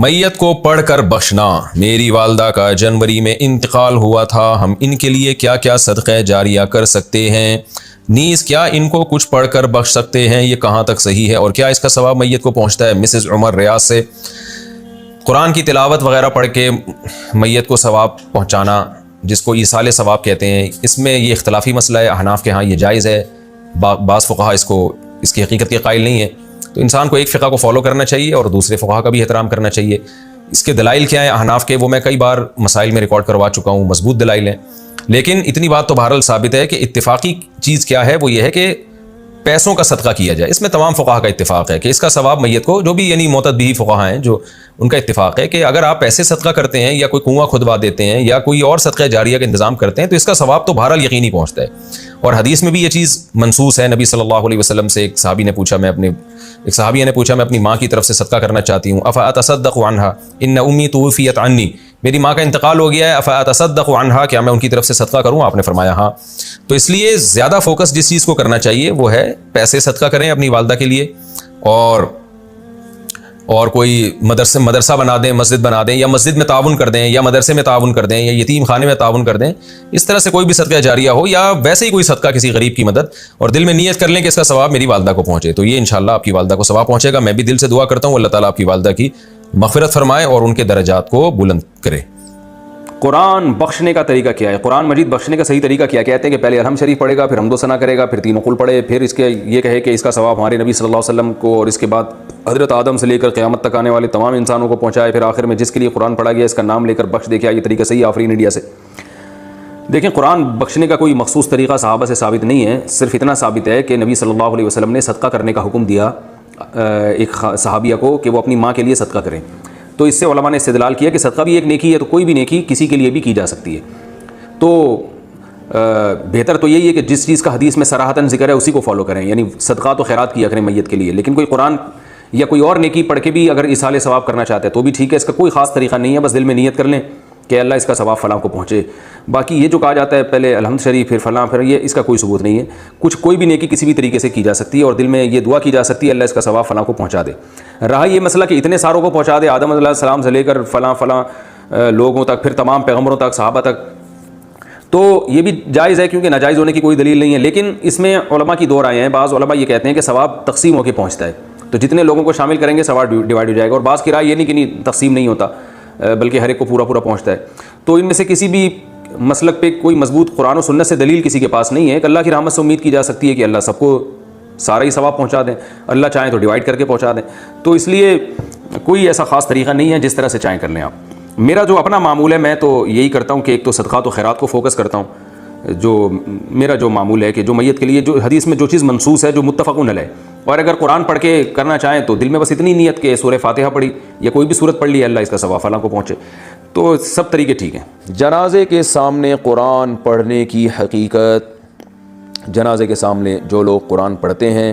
میت کو پڑھ کر بخشنا۔ میری والدہ کا جنوری میں انتقال ہوا تھا، ہم ان کے لیے کیا کیا صدقہ جاریہ کر سکتے ہیں؟ نیز کیا ان کو کچھ پڑھ کر بخش سکتے ہیں؟ یہ کہاں تک صحیح ہے اور کیا اس کا ثواب میت کو پہنچتا ہے؟ مسز عمر ریاض سے۔ قرآن کی تلاوت وغیرہ پڑھ کے میت کو ثواب پہنچانا، جس کو ایصال ثواب کہتے ہیں، اس میں یہ اختلافی مسئلہ ہے۔ احناف کے ہاں یہ جائز ہے، بعض فقہا اس کی حقیقت کے قائل نہیں ہے۔ تو انسان کو ایک فقہ کو فالو کرنا چاہیے اور دوسرے فقہا کا بھی احترام کرنا چاہیے۔ اس کے دلائل کیا ہیں احناف کے، وہ میں کئی بار مسائل میں ریکارڈ کروا چکا ہوں، مضبوط دلائل ہیں۔ لیکن اتنی بات تو بہرحال ثابت ہے کہ اتفاقی چیز کیا ہے، وہ یہ ہے کہ پیسوں کا صدقہ کیا جائے۔ اس میں تمام فقہا کا اتفاق ہے کہ اس کا ثواب میت کو، جو بھی یعنی معتد بھی فقہا ہیں جو ان کا اتفاق ہے کہ اگر آپ پیسے صدقہ کرتے ہیں یا کوئی کنواں کھدوا دیتے ہیں یا کوئی اور صدقہ جاریہ کا انتظام کرتے ہیں تو اس کا ثواب تو بہرحال یقینی پہنچتا ہے۔ اور حدیث میں بھی یہ چیز منصوص ہے۔ نبی صلی اللہ علیہ وسلم سے ایک صحابیہ نے پوچھا میں اپنی ماں کی طرف سے صدقہ کرنا چاہتی ہوں، افاتصدق عنہا ان امی توفیت عنی، میری ماں کا انتقال ہو گیا ہے، افاتصدق عنہا، کیا میں ان کی طرف سے صدقہ کروں؟ آپ نے فرمایا ہاں۔ تو اس لیے زیادہ فوکس جس چیز کو کرنا چاہیے وہ ہے پیسے صدقہ کریں اپنی والدہ کے لیے، اور کوئی مدرسہ بنا دیں، مسجد بنا دیں، یا مسجد میں تعاون کر دیں، یا مدرسے میں تعاون کر دیں، یا یتیم خانے میں تعاون کر دیں۔ اس طرح سے کوئی بھی صدقہ جاریہ ہو، یا ویسے ہی کوئی صدقہ کسی غریب کی مدد، اور دل میں نیت کر لیں کہ اس کا ثواب میری والدہ کو پہنچے، تو یہ انشاءاللہ آپ کی والدہ کو ثواب پہنچے گا۔ میں بھی دل سے دعا کرتا ہوں اللہ تعالیٰ آپ کی والدہ کی مغفرت فرمائے اور ان کے درجات کو بلند کرے۔ قرآن بخشنے کا طریقہ کیا ہے؟ قرآن مجید بخشنے کا صحیح طریقہ کیا کہتے ہیں کہ پہلے الحمد شریف پڑھے گا، پھر حمد و ثنا کرے گا، پھر تینوں قل پڑھے، پھر اس کے یہ کہے کہ اس کا ثواب ہمارے نبی صلی اللہ علیہ وسلم کو اور اس کے بعد حضرت آدم سے لے کر قیامت تک آنے والے تمام انسانوں کو پہنچائے، پھر آخر میں جس کے لیے قرآن پڑھا گیا اس کا نام لے کر بخش دے۔ کیا یہ طریقہ صحیح ہے؟ آفرین انڈیا سے۔ دیکھیں، قرآن بخشنے کا کوئی مخصوص طریقہ صحابہ سے ثابت نہیں ہے، صرف اتنا ثابت ہے کہ نبی صلی اللہ علیہ وسلم نے صدقہ کرنے کا حکم دیا ایک صحابیہ کو کہ وہ اپنی ماں کے لیے صدقہ کریں۔ تو اس سے علماء نے استدلال کیا کہ صدقہ بھی ایک نیکی ہے، تو کوئی بھی نیکی کسی کے لیے بھی کی جا سکتی ہے۔ تو بہتر تو یہی ہے کہ جس چیز کا حدیث میں صراحتاً ذکر ہے اسی کو فالو کریں، یعنی صدقات و خیرات کیا کریں میت کے لیے۔ لیکن کوئی قرآن یا کوئی اور نیکی پڑھ کے بھی اگر ایصال ثواب کرنا چاہتے ہیں تو بھی ٹھیک ہے، اس کا کوئی خاص طریقہ نہیں ہے، بس دل میں نیت کر لیں کہ اللہ اس کا ثواب فلاں کو پہنچے۔ باقی یہ جو کہا جاتا ہے پہلے الحمد شریف پھر فلاں پھر یہ، اس کا کوئی ثبوت نہیں ہے۔ کوئی بھی نیکی کسی بھی طریقے سے کی جا سکتی ہے اور دل میں یہ دعا کی جا سکتی ہے اللہ اس کا ثواب فلاں کو پہنچا دے۔ رہا یہ مسئلہ کہ اتنے ساروں کو پہنچا دے، آدم علیہ السلام سے لے کر فلاں لوگوں تک، پھر تمام پیغمبروں تک، صحابہ تک، تو یہ بھی جائز ہے کیونکہ ناجائز ہونے کی کوئی دلیل نہیں ہے۔ لیکن اس میں علماء کی دو رائے ہیں۔ بعض علماء یہ کہتے ہیں کہ ثواب تقسیم ہو کے پہنچتا ہے، تو جتنے لوگوں کو شامل کریں گے ثواب ڈیوائڈ ہو جائے گا، اور بعض کی رائے یہ نہیں کہ نہیں تقسیم نہیں ہوتا بلکہ ہر ایک کو پورا پہنچتا ہے۔ تو ان میں سے کسی بھی مسلک پہ کوئی مضبوط قرآن و سنت سے دلیل کسی کے پاس نہیں ہے کہ اللہ کی رحمت سے امید کی جا سکتی ہے کہ اللہ سب کو سارا ہی ثواب پہنچا دیں، اللہ چاہیں تو ڈیوائڈ کر کے پہنچا دیں۔ تو اس لیے کوئی ایسا خاص طریقہ نہیں ہے، جس طرح سے چاہیں کر لیں آپ۔ میرا جو اپنا معمول ہے، میں تو یہی کرتا ہوں کہ ایک تو صدقات و خیرات کو فوکس کرتا ہوں، جو میرا جو معمول ہے کہ جو میت کے لیے جو حدیث میں جو چیز منصوص ہے، جو متفق علیہ، اور اگر قرآن پڑھ کے کرنا چاہیں تو دل میں بس اتنی نیت کہ سورہ فاتحہ پڑھی یا کوئی بھی سورت پڑھ لی، اللہ اس کا ثواب فلاں کو پہنچے، تو سب طریقے ٹھیک ہیں۔ جنازے کے سامنے قرآن پڑھنے کی حقیقت۔ جنازے کے سامنے جو لوگ قرآن پڑھتے ہیں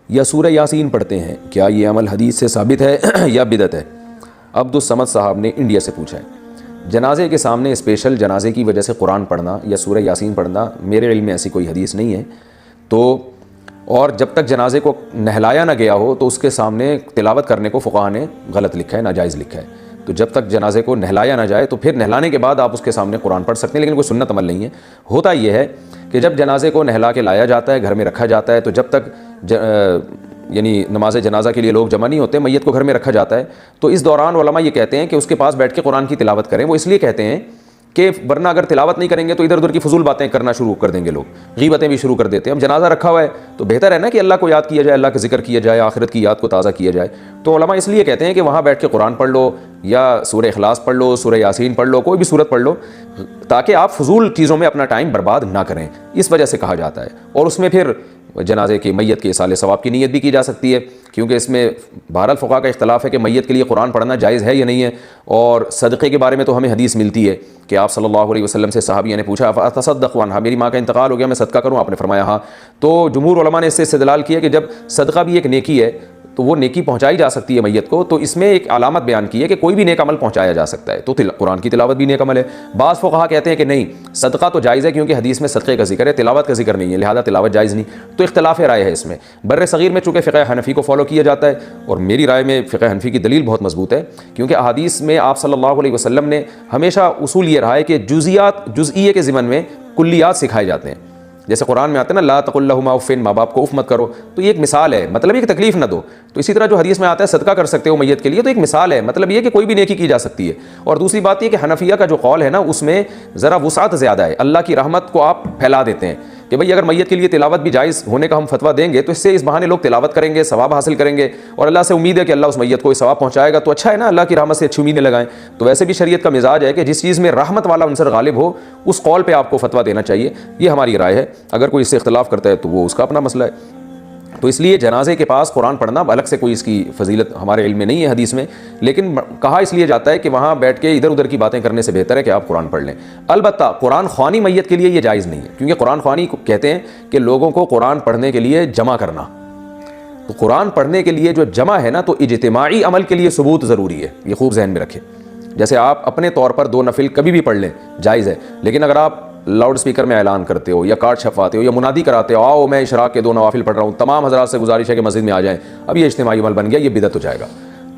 یا سورہ یاسین پڑھتے ہیں، کیا یہ عمل حدیث سے ثابت ہے یا بدعت ہے؟ عبدالصمد صاحب نے انڈیا سے پوچھا ہے۔ جنازے کے سامنے اسپیشل جنازے کی وجہ سے قرآن پڑھنا یا سورہ یاسین پڑھنا، میرے علم میں ایسی کوئی حدیث نہیں ہے۔ تو اور جب تک جنازے کو نہلایا نہ گیا ہو تو اس کے سامنے تلاوت کرنے کو فقہا نے غلط لکھا ہے، ناجائز لکھا ہے۔ تو جب تک جنازے کو نہلایا نہ جائے تو پھر نہلانے کے بعد آپ اس کے سامنے قرآن پڑھ سکتے ہیں، لیکن کوئی سنت عمل نہیں ہے۔ ہوتا یہ ہے کہ جب جنازے کو نہلا کے لایا جاتا ہے، گھر میں رکھا جاتا ہے، تو جب تک یعنی نماز جنازہ کے لیے لوگ جمع نہیں ہوتے، میت کو گھر میں رکھا جاتا ہے، تو اس دوران علماء یہ کہتے ہیں کہ اس کے پاس بیٹھ کے قرآن کی تلاوت کریں۔ وہ اس لیے کہتے ہیں کہ ورنہ اگر تلاوت نہیں کریں گے تو ادھر ادھر کی فضول باتیں کرنا شروع کر دیں گے، لوگ غیبتیں بھی شروع کر دیتے ہیں۔ اب جنازہ رکھا ہوا ہے تو بہتر ہے نا کہ اللہ کو یاد کیا جائے، اللہ کا ذکر کیا جائے، آخرت کی یاد کو تازہ کیا جائے۔ تو علماء اس لیے کہتے ہیں کہ وہاں بیٹھ کے قرآن پڑھ لو یا سورہ اخلاص پڑھ لو، سورہ یاسین پڑھ لو، کوئی بھی سورت پڑھ لو، تاکہ آپ فضول چیزوں میں اپنا ٹائم برباد نہ کریں، اس وجہ سے کہا جاتا ہے۔ اور اس میں پھر جنازے کے میت کے ایصال ثواب کی نیت بھی کی جا سکتی ہے، کیونکہ اس میں بہرحال فقہا کا اختلاف ہے کہ میت کے لیے قرآن پڑھنا جائز ہے یا نہیں ہے۔ اور صدقے کے بارے میں تو ہمیں حدیث ملتی ہے کہ آپ صلی اللہ علیہ وسلم سے صحابیہ نے پوچھا اتصدق عنہا، میری ماں کا انتقال ہو گیا، میں صدقہ کروں؟ آپ نے فرمایا ہاں۔ تو جمہور علماء نے اس سے استدلال کیا کہ جب صدقہ بھی ایک نیکی ہے تو وہ نیکی پہنچائی جا سکتی ہے میت کو. تو اس میں ایک علامت بیان کی ہے کہ کوئی بھی نیک عمل پہنچایا جا سکتا ہے. تو قرآن کی تلاوت بھی نیک عمل ہے. بعض فقہا کہتے ہیں کہ نہیں صدقہ تو جائز ہے کیونکہ حدیث میں صدقے کا ذکر ہے, تلاوت کا ذکر نہیں ہے, لہذا تلاوت جائز نہیں. تو اختلاف رائے ہے اس میں. بر صغیر میں چونکہ فقہ حنفی کو فالو کیا جاتا ہے, اور میری رائے میں فقہ حنفی کی دلیل بہت مضبوط ہے, کیونکہ احادیث میں آپ صلی اللہ علیہ وسلم نے ہمیشہ اصول یہ رہا ہے کہ جزئیے کے ضمن میں کلیات سکھائے جاتے ہیں. جیسے قرآن میں آتا ہے نا لا تقل لہما اف, ماں باپ کو اف مت کرو, تو یہ ایک مثال ہے, مطلب یہ کہ تکلیف نہ دو. تو اسی طرح جو حدیث میں آتا ہے صدقہ کر سکتے ہو میت کے لیے, تو ایک مثال ہے, مطلب یہ کہ کوئی بھی نیکی کی جا سکتی ہے. اور دوسری بات یہ کہ حنفیہ کا جو قول ہے نا اس میں ذرا وسعت زیادہ ہے, اللہ کی رحمت کو آپ پھیلا دیتے ہیں کہ بھئی اگر میت کے لیے تلاوت بھی جائز ہونے کا ہم فتویٰ دیں گے تو اس سے اس بہانے لوگ تلاوت کریں گے, ثواب حاصل کریں گے, اور اللہ سے امید ہے کہ اللہ اس میت کو ثواب پہنچائے گا. تو اچھا ہے نا, اللہ کی رحمت سے اچھی امیدیں لگائیں. تو ویسے بھی شریعت کا مزاج ہے کہ جس چیز میں رحمت والا عنصر غالب ہو اس قول پہ آپ کو فتویٰ دینا چاہیے. یہ ہماری رائے ہے. اگر کوئی اس سے اختلاف کرتا ہے تو وہ اس کا اپنا مسئلہ ہے. تو اس لیے جنازے کے پاس قرآن پڑھنا الگ سے کوئی اس کی فضیلت ہمارے علم میں نہیں ہے حدیث میں, لیکن کہا اس لیے جاتا ہے کہ وہاں بیٹھ کے ادھر ادھر کی باتیں کرنے سے بہتر ہے کہ آپ قرآن پڑھ لیں. البتہ قرآن خوانی میت کے لیے یہ جائز نہیں ہے, کیونکہ قرآن خوانی کہتے ہیں کہ لوگوں کو قرآن پڑھنے کے لیے جمع کرنا. تو قرآن پڑھنے کے لیے جو جمع ہے نا, تو اجتماعی عمل کے لیے ثبوت ضروری ہے, یہ خوب ذہن میں رکھیں. جیسے آپ اپنے طور پر 2 نفل کبھی بھی پڑھ لیں جائز ہے, لیکن اگر آپ لاؤڈ سپیکر میں اعلان کرتے ہو یا کارڈ چھپواتے ہو یا منادی کراتے ہو آؤ میں اشراق کے 2 نوافل پڑھ رہا ہوں, تمام حضرات سے گزارش ہے کہ مسجد میں آ جائیں, اب یہ اجتماعی عمل بن گیا, یہ بدعت ہو جائے گا.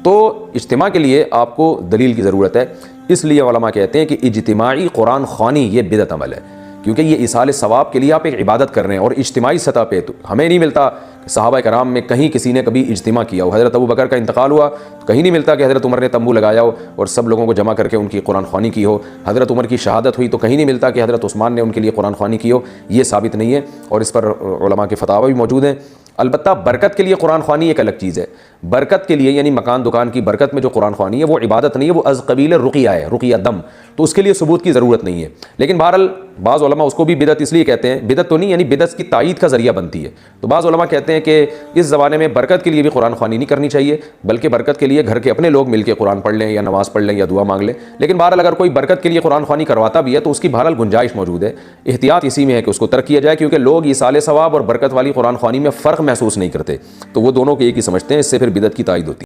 تو اجتماع کے لیے آپ کو دلیل کی ضرورت ہے. اس لیے علماء کہتے ہیں کہ اجتماعی قرآن خوانی یہ بدعت عمل ہے, کیونکہ یہ ایصال ثواب کے لیے آپ ایک عبادت کر رہے ہیں, اور اجتماعی سطح پہ تو ہمیں نہیں ملتا. صحابہ کرام میں کہیں کسی نے کبھی اجتماع کیا ہو, حضرت ابو بکر کا انتقال ہوا تو کہیں نہیں ملتا کہ حضرت عمر نے تمبو لگایا ہو اور سب لوگوں کو جمع کر کے ان کی قرآن خوانی کی ہو. حضرت عمر کی شہادت ہوئی تو کہیں نہیں ملتا کہ حضرت عثمان نے ان کے لیے قرآن خوانی کی ہو. یہ ثابت نہیں ہے, اور اس پر علماء کے فتاوی بھی موجود ہیں. البتہ برکت کے لیے قرآن خوانی ایک الگ چیز ہے. برکت کے لیے یعنی مکان دکان کی برکت میں جو قرآن خوانی ہے وہ عبادت نہیں ہے, وہ از قبیل رقیہ ہے, رقیہ دم. تو اس کے لیے ثبوت کی ضرورت نہیں ہے. لیکن بہرحال بعض علماء اس کو بھی بدعت اس لیے کہتے ہیں, بدعت تو نہیں یعنی بدعت کی تائید کا ذریعہ بنتی ہے. تو بعض علماء کہتے ہیں کہ اس زمانے میں برکت کے لیے بھی قرآن خوانی نہیں کرنی چاہیے, بلکہ برکت کے لیے گھر کے اپنے لوگ مل کے قرآن پڑھ لیں یا نماز پڑھ لیں یا دعا مانگ لیں. لیکن بہرحال اگر کوئی برکت کے لیے قرآن خوانی کرواتا بھی ہے تو اس کی بہرحال گنجائش موجود ہے. احتیاط اسی میں ہے کہ اس کو ترک کیا جائے, کیونکہ لوگ ایصال ثواب اور برکت والی قرآن خوانی میں فرق محسوس نہیں کرتے, تو وہ دونوں کو ایک ہی سمجھتے ہیں, اس سے پھر بدعت کی تائید ہوتی ہے.